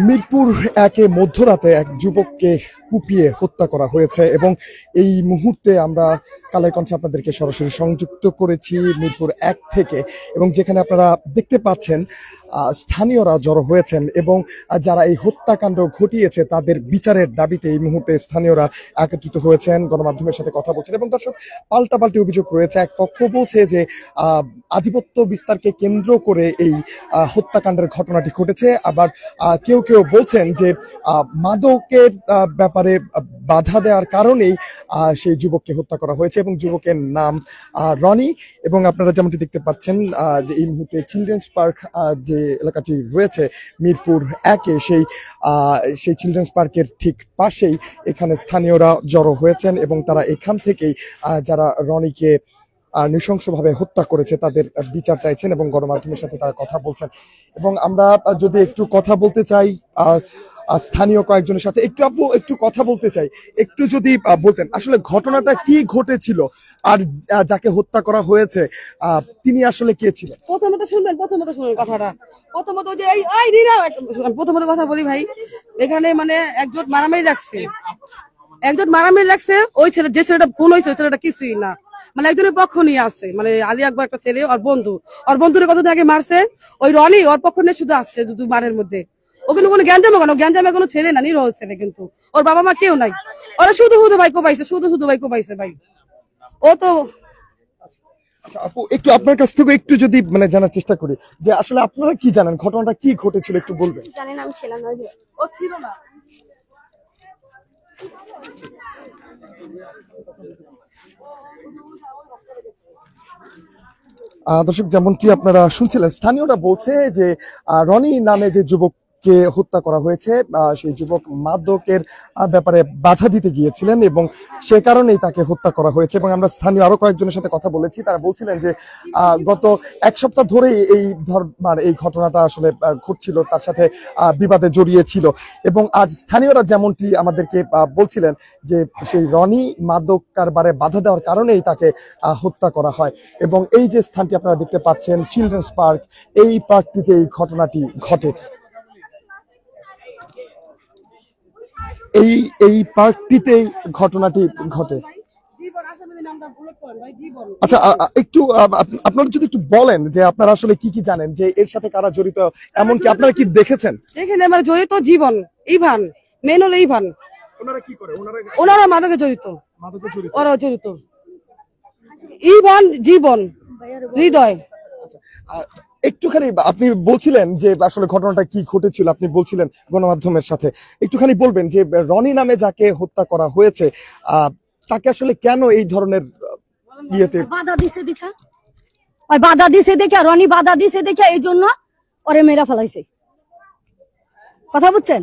মিরপুর একে মধ্যরাতে এক যুবককে কুপিয়ে হত্যা করা হয়েছে এবং এই মুহূর্তে আমরা কালের কণ্ঠে আপনাদেরকে সরাসরি সংযুক্ত করেছি মিরপুর এক থেকে, এবং যেখানে আপনারা দেখতে পাচ্ছেন স্থানীয়রা জড়ো হয়েছেন এবং যারা এই হত্যাকাণ্ড ঘটিয়েছে তাদের বিচারের দাবিতে এই মুহূর্তে স্থানীয়রা একত্রিত হয়েছেন, গণমাধ্যমের সাথে কথা বলছেন। এবং দর্শক, পাল্টাপাল্টি অভিযোগ রয়েছে। এক পক্ষ বলছে যে আধিপত্য বিস্তারকে কেন্দ্র করে এই হত্যাকাণ্ডের ঘটনাটি ঘটেছে, আবার কেউ কেউ বলছেন যে মাদকের ব্যাপারে বাধা দেওয়ার কারণেই সেই যুবককে হত্যা করা হয়েছে এবং যুবকের নাম রনি। এবং আপনারা যেমনটি দেখতে পাচ্ছেন যে এই মুহূর্তে চিলড্রেন্স পার্ক যে এলাকাটি রয়েছে মিরপুর একে, সেই চিলড্রেন্স পার্কের ঠিক পাশেই এখানে স্থানীয়রা জড়ো হয়েছেন এবং তারা এখান থেকেই যারা রনিকে নৃশংসভাবে হত্যা করেছে তাদের বিচার চাইছেন এবং গণমাধ্যমের সাথে তারা কথা বলছেন। এবং আমরা যদি একটু কথা বলতে চাই স্থানীয় কয়েকজনের সাথে, একটু কথা বলতে চাই, একটু যদি বলতেন আসলে ঘটনাটা কি ঘটেছিল আর যাকে হত্যা করা হয়েছে তিনি আসলে কে ছিলেন। প্রথমত শুনবেন কথাটা। প্রথমত যে প্রথমত কথা বলি ভাই, এখানে মানে একজন মারামারি লাগছে, ওই ছেলে যে ছেলেটা খুন হয়েছে ছেলেটা কিছুই না, মানে একজনের পক্ষ নিয়ে আসছে, মানে আলী আকবর একটা ছেলে, ওর বন্ধুরে কতদিন আগে মারছে, ওই রনি ওর পক্ষ নিয়ে শুধু আসছে দুটো মারের মধ্যে। ও কিন্তু কোনো জ্ঞানজামে কোনো ছেলে না, নিরহ ছেলে, কিন্তু ওর বাবা মা কেউ নাই, ওরা শুধু ভাই কোপাইছে ভাই। ও তো আপু, একটু আপনার কাছ থেকে একটু যদি মানে জানার চেষ্টা করি যে আসলে আপনারা কি জানেন, ঘটনাটা কি ঘটেছিল একটু বলবেন। জানেন আমি ছিলাম না, ও ছিল না। দর্শক, যেমনটি আপনারা শুনছিলেন, স্থানীয়রা বলছে যে রনি নামে যে যুবককে হত্যা করা হয়েছে সেই যুবক মাদকের ব্যাপারে বাধা দিতে গিয়েছিলেন এবং সে কারণেই তাকে হত্যা করা হয়েছে। এবং আমরা স্থানীয় আরো কয়েকজনের সাথে কথা বলেছি, তারা বলছিলেন যে গত এক সপ্তাহ ধরেই এই ঘটনাটা আসলে ঘটছিল, তার সাথে বিবাদে জড়িয়েছিল। এবং আজ স্থানীয়রা যেমনটি আমাদেরকে বলছিলেন যে সেই রনি মাদক কারবারে বাধা দেওয়ার কারণেই তাকে হত্যা করা হয়। এবং এই যে স্থানটি আপনারা দেখতে পাচ্ছেন চিলড্রেন্স পার্ক, এই পার্কটিতে এই ঘটনাটি ঘটে। এই পার্কটিতে ঘটনাটি ঘটে। আচ্ছা, একটু আপনারা যদি একটু বলেন যে আপনারা আসলে কি জানেন, যে এর সাথে কারা জড়িত, এমনকি আপনারা কি দেখেছেন। এখানে আমার জড়িত জীবন, ইভান, মেন হলো ইভান। ওনারা কি করে? ওনারা মাদকে জড়িত, ওরা জড়িত। ইভান, জীবন, হৃদয়। একটুখানি আপনি বলছিলেন যে আসলে ঘটনাটা কি ঘটেছিল, আপনি বলছিলেন গণমাধ্যমের সাথে, একটুখানি বলবেন যে রনি নামে যাকে হত্যা করা হয়েছে তাকে আসলে কেন এই ধরনের ইয়েতে বাধা দিছে দেখে রনি বাধা দিছে দেখে এই জন্য ওরে মেরা ফেলাইছে। কথা বুঝছেন?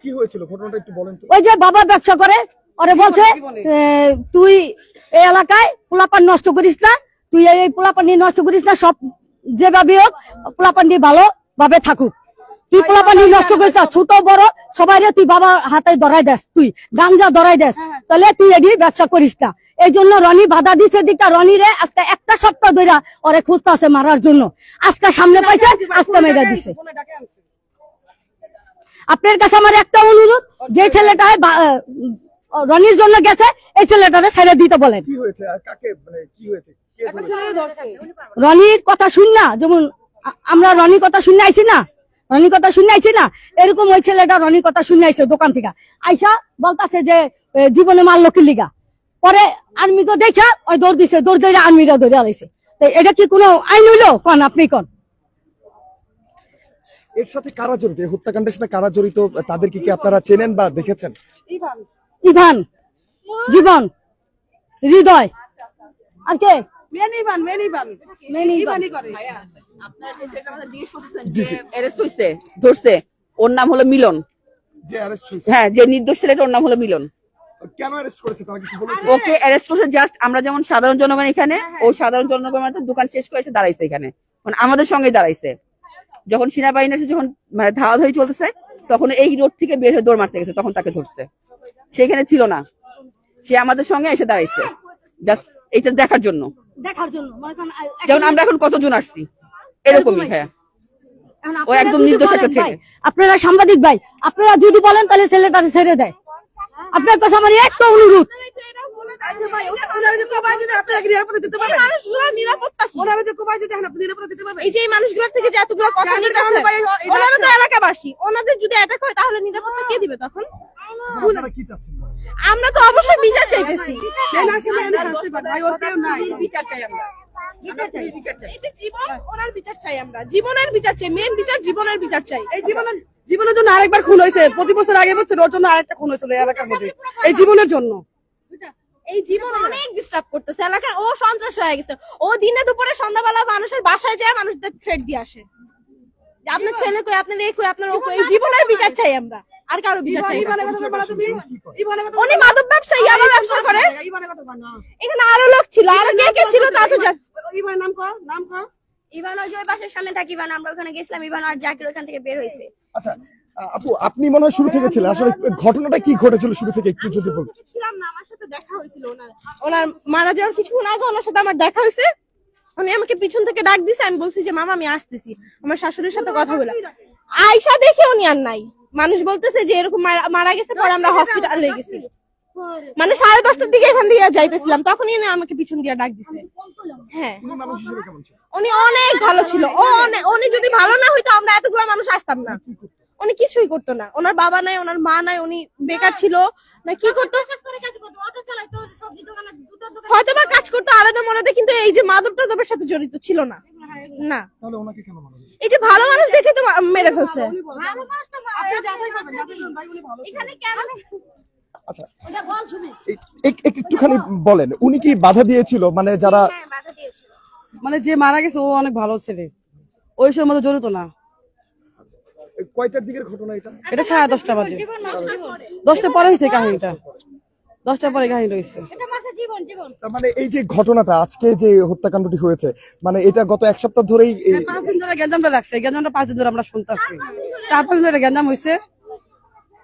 কি হয়েছিল ঘটনাটা একটু বলেন তো। ওই যে বাবা ব্যবসা করে, ওরে বলছে তুই এই এলাকায় পোলাপান নষ্ট করিস না, তুই এই পোলাপান নিয়ে নষ্ট করিস না, সব যেভাবে হোক পোলাপান নিয়ে ভালো ভাবে থাকুক, তুই পোলাপান নিয়ে নষ্ট করিস না, ছোট বড় সবাই তুই বাবা হাতে ধরাই দেস, তুই গাঞ্জা ধরাই দেস, তাহলে তুই এটি ব্যবসা করিস না। এই জন্য রনি বাধা দিছে দিকা রনি রে আজকে একটা সপ্তাহ ধরে ওরে খুঁজতে আছে মারার জন্য, আজকে সামনে পাইছে, আজকে মেয়েরা দিছে। আপনার কাছে আমার একটা অনুরোধ, যে ছেলেটা রনির জন্য গেছে এই ছেলেটারে ছেড়ে দিতে বলেন। রনির কথা শুন না, যেমন আমরা রনির কথা শুনে আইছি না, এরকম ওই ছেলেটা রনির কথা শুনে আইছে দোকান থেকে আইসা বলতাছে যে জীবনে মারলো কি লিগা, পরে আর্মিকে দেখা ওই দৌড় দিছে, দৌড় দিয়ে আর্মিরা ধরে আলাইছে। তো এটা কি কোনো আইন হইলো? কোন আপনি কোন এর সাথে কারা জড়িত, এই হত্যাকাণ্ডের সাথে কারা জড়িত, তাদেরকে কি আপনারা চেনেন বা দেখেছেন? ইভান, জীবন, হৃদয়, আর কে? ধরছে ওর নাম হলো মিলন। হ্যাঁ, যে নির্দোষ ছেলেটা ওর নাম হলো মিলন। কেন অ্যারেস্ট করেছে তারা কিছু বলেছে? ওকে অ্যারেস্ট করেছে জাস্ট আমরা যেমন সাধারণ জনগণ এখানে, ও সাধারণ জনগণ মানে দোকান শেষ করে এসে দাঁড়াইছে এখানে, মানে আমাদের সঙ্গে দাঁড়াইছে। যখন সেনাবাহিনী এসে যখন মানে ধাওয়াধাওয়ি চলতেছে তখন এই রোড থেকে বের হয়ে দৌড় মারতে গেছে, তখন তাকে ধরছে। সেখানে ছিল না, সে আমাদের সঙ্গে এসে দাঁড়াইছে জাস্ট এটা দেখার জন্য। দেখার জন্য যেমন আমরা এখন কতজন আসছি এরকমই। হ্যাঁ, ও একদম নির্দোষ একটা ছেলে। আপনারা সাংবাদিক ভাই, আপনারা যদি বলেন তাহলে ছেলেটা ছেড়ে দেয়। আপনার কাছে আমার একটা অনুরোধ, এই যে এই মানুষগুলোর থেকে যে এতগুলো কথা নিতেছে, ওনারা তো এলাকাবাসী, ওনাদের যদি অ্যাটাক হয় তাহলে নিরাপত্তা কে দিবে তখন? আমরা তো অবশ্যই বিচার চাইতেছি। বিচার চাই আমরা। এই যে জীবন, ওনার বিচার চাই আমরা, জীবনের বিচার চাই, মেন বিচার জীবনের বিচার চাই। এই জীবনের জন্য আরেকবার খুন হয়েছে, প্রতি বছর আগে বছর ওর জন্য আরেকটা খুন হয়েছিল এলাকার মধ্যে, এই জীবনের জন্য। এই জীবন অনেক ডিস্টার্ব করতেছে এলাকার, ও সন্ত্রাস হয়ে গেছে। ও দিনে দুপুরে সন্ধ্যাবেলা মানুষের বাসায় যায়, মানুষদের থ্রেট দিয়ে আসে যে আপনার ছেলে কই, আপনার এই কই, আপনার ও কই। এই জীবনের বিচার চাই আমরা, আর কারো বিচার চাই না। উনি মাদক ব্যবসায়ী, ইয়াবা ব্যবসা করে। এখানে আরো লোক ছিল, আরো কে কে ছিল তা তো জান। ইভান ওই যে বাসার সামনে থাকি, ইভান আমরা ওখানে গেছিলাম, ইভান আর জাকির ওখান থেকে বের হয়েছে। আচ্ছা আপু, আপনি মনে হয় শুরু থেকে ছিলেন, আসলে ঘটনাটা কি ঘটেছিল শুরু থেকে একটু যদি বলতেন। ছিলাম না, আমার সাথে দেখা হয়েছিল ওনার মারা যাওয়ার কিছুক্ষণ আগে ওনার সাথে আমার দেখা হয়েছে। উনি আমাকে পিছন থেকে ডাক দিছে, আমি বলছি যে মামা আমি আসতেছি, আমার শাশুড়ির সাথে কথা বলা। আয়শা দেখে উনি আর নাই, মানুষ বলতেছে যে এরকম মারা গেছে, পরে আমরা হসপিটালে গেছি। মানে 10:30টার দিকে এখান দিয়ে যাইতেছিলাম, তখনই আমাকে পিছন দিয়ে ডাক দিছে। হ্যাঁ, উনি অনেক ভালো ছিল। উনি যদি ভালো না হইতো আমরা এতগুলো মানুষ আসতাম না। উনি কিছুই করতো না, ওনার বাবা নাই, ওনার মা নাই, উনি বেকার ছিল না, কি করতো হয়তো বা কাজ করতো আলাদা মনে, কিন্তু এই যে মাদক টাদকের সাথে জড়িত ছিল না। না, এই যে ভালো মানুষ দেখে তো মেরে ফেলছে। আচ্ছা একটুখানি বলেন, উনি কি বাধা দিয়েছিল? মানে যারা মানে যে মারা গেছে ও অনেক ভালো ছেলে, ওই সময় মধ্যে জড়িত না। কয়টার দিকের ঘটনা এটা? এটা 10:30 বাজে, 10টা পরে হয়েছে কাহিনীটা, 10টার পরে কাহিনী হয়েছে। তার মানে এই যে ঘটনাটা আজকে যে হত্যাকাণ্ডটি হয়েছে, মানে এটা গত এক সপ্তাহ ধরেই 5 দিন ধরে গ্যাঞ্জামটা লাগছে, এই গ্যাঞ্জামটা 5 দিন ধরে আমরা শুনতেছি। 4-5 দিন ধরে গ্যাঞ্জাম হয়েছে,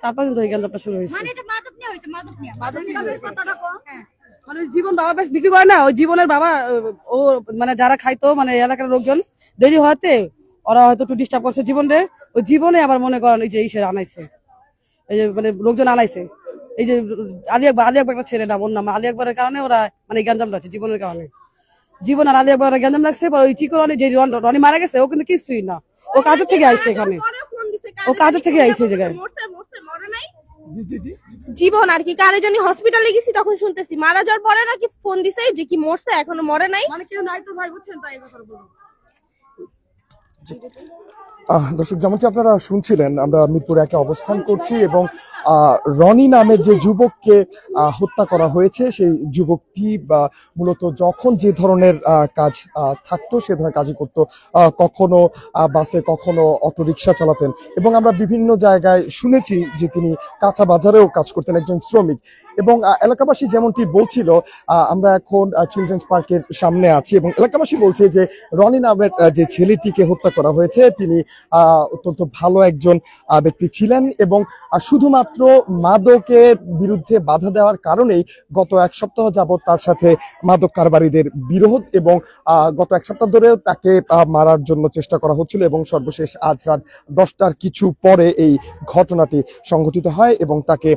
4-5 দিন ধরে গ্যাঞ্জামটা শুরু হয়েছে। মানে জীবন বাবা বেশ বিক্রি করে না, ওই জীবনের বাবা ও মানে যারা খাইতো, মানে এলাকার লোকজন দেরি হওয়াতে ওরা হয়তো একটু ডিস্টার্ব করছে জীবনে। ওই জীবনে আবার মনে করেন এই যে ইসে আনাইছে, এই যে মানে লোকজন আনাইছে, এই যে আলী আকবর একটা ছেলে না, ওর নাম আলী আকবরের কারণে ওরা মানে গ্যাঞ্জাম লাগছে জীবনের কারণে। জীবন আর আলী আকবরের গ্যাঞ্জাম লাগছে। ওই চিকরনি যে রনি মারা গেছে, ও কিন্তু কিছুই না, ও কাজের থেকে আইছে এখানে, ও কাজের থেকে আইছে এই জায়গায়। জীবন আর কি কারে জানি হসপিটালে গেছি, তখন শুনতেছি মারা যাওয়ার পরে নাকি ফোন দিছে যে কি মরছে, এখনো মরে নাই। মানে কেউ নাই তো ভাই, বুঝছেন, তাই কথা বলবো। দর্শক যেমনটি আপনারা শুনছিলেন, আমরা মিরপুর 1-এ অবস্থান করছি এবং রনি নামের যে যুবককে হত্যা করা হয়েছে, সেই যুবকটি মূলত যখন যে ধরনের কাজ থাকতো সে ধরনের কাজই করতো। কখনো বাসে, কখনো অটোরিকশা চালাতেন এবং আমরা বিভিন্ন জায়গায় শুনেছি যে তিনি কাঁচা বাজারেও কাজ করতেন, একজন শ্রমিক। এবং এলাকাবাসী যেমনটি বলছিল, আমরা এখন চিলড্রেন্স পার্কের সামনে আছি এবং এলাকাবাসী বলছে যে রনি নামের যে ছেলেটিকে হত্যা করা হয়েছে তিনি অত্যন্ত ভালো একজন ব্যক্তি ছিলেন এবং শুধুমাত্র মাদকের বিরুদ্ধে বাধা দেওয়ার কারণেই গত এক সপ্তাহ যাবৎ তার সাথে মাদক কারবারিদের বিরোধ এবং গত এক সপ্তাহ ধরে তাকে মারার জন্য চেষ্টা করা হচ্ছিল এবং সর্বশেষ আজ রাত 10টার কিছু পরে এই ঘটনাটি সংঘটিত হয় এবং তাকে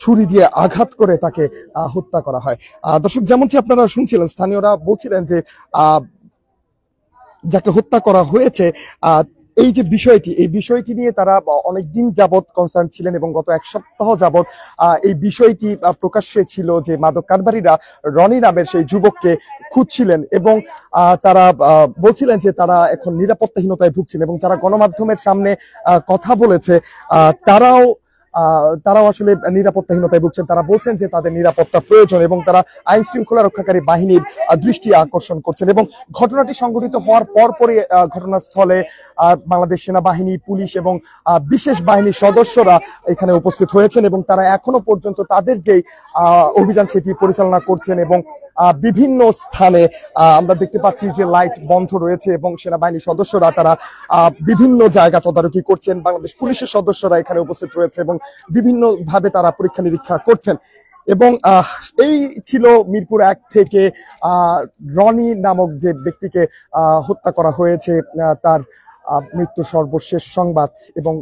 ছুরি দিয়ে আঘাত করে তাকে হত্যা করা হয়। দর্শক যেমনটি আপনারা শুনছিলেন, স্থানীয়রা বলছিলেন যে যাকে হত্যা করা হয়েছে এই যে বিষয়টি, এই বিষয়টি নিয়ে তারা অনেকদিন যাবৎ কনসার্ন ছিলেন এবং গত এক সপ্তাহ যাবৎ এই বিষয়টি প্রকাশ্যে ছিল যে মাদক কারবারিরা রনি নামের সেই যুবককে খুঁজছিলেন এবং তারা বলছিলেন যে তারা এখন নিরাপত্তাহীনতায় ভুগছেন এবং যারা গণমাধ্যমের সামনে কথা বলেছে তারাও আসলে নিরাপত্তাহীনতায় ভুগছেন। তারা বলছেন যে তাদের নিরাপত্তা প্রয়োজন এবং তারা আইন শৃঙ্খলা রক্ষাকারী বাহিনীর দৃষ্টি আকর্ষণ করছেন এবং ঘটনাটি সংঘটিত হওয়ার পরপরই ঘটনাস্থলে বাংলাদেশ সেনাবাহিনী, পুলিশ এবং বিশেষ বাহিনীর সদস্যরা এখানে উপস্থিত হয়েছেন এবং তারা এখনো পর্যন্ত তাদের যেই অভিযান সেটি পরিচালনা করছেন এবং বিভিন্ন স্থানে আমরা দেখতে পাচ্ছি যে লাইট বন্ধ রয়েছে এবং সেনাবাহিনীর সদস্যরা তারা বিভিন্ন জায়গা তদারকি করছেন। বাংলাদেশ পুলিশের সদস্যরা এখানে উপস্থিত রয়েছে এবং বিভিন্ন ভাবে তারা পরীক্ষা নিরীক্ষা করছেন। এবং এই ছিল মিরপুর 1 থেকে রনি নামক যে ব্যক্তিকে হত্যা করা হয়েছে তার মৃত্যু সর্বশেষ সংবাদ। এবং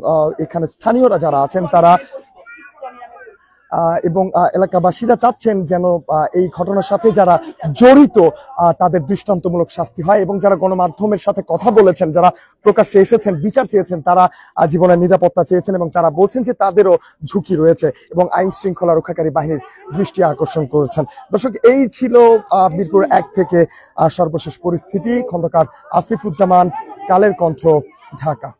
এখানে স্থানীয়রা যারা আছেন তারা এবং এলাকাবাসীরা চাচ্ছেন যেন এই ঘটনার সাথে যারা জড়িত তাদের দৃষ্টান্তমূলক শাস্তি হয়, এবং যারা গণমাধ্যমের সাথে কথা বলেছেন, যারা প্রকাশ্যে এসেছেন, বিচার চেয়েছেন, তারা জীবনের নিরাপত্তা চেয়েছেন এবং তারা বলছেন যে তাদেরও ঝুঁকি রয়েছে এবং আইন শৃঙ্খলা রক্ষাকারী বাহিনীর দৃষ্টি আকর্ষণ করেছেন। দর্শক, এই ছিল মিরপুর 1 থেকে সর্বশেষ পরিস্থিতি। খন্দকার আসিফুজ্জামান, কালের কণ্ঠ, ঢাকা।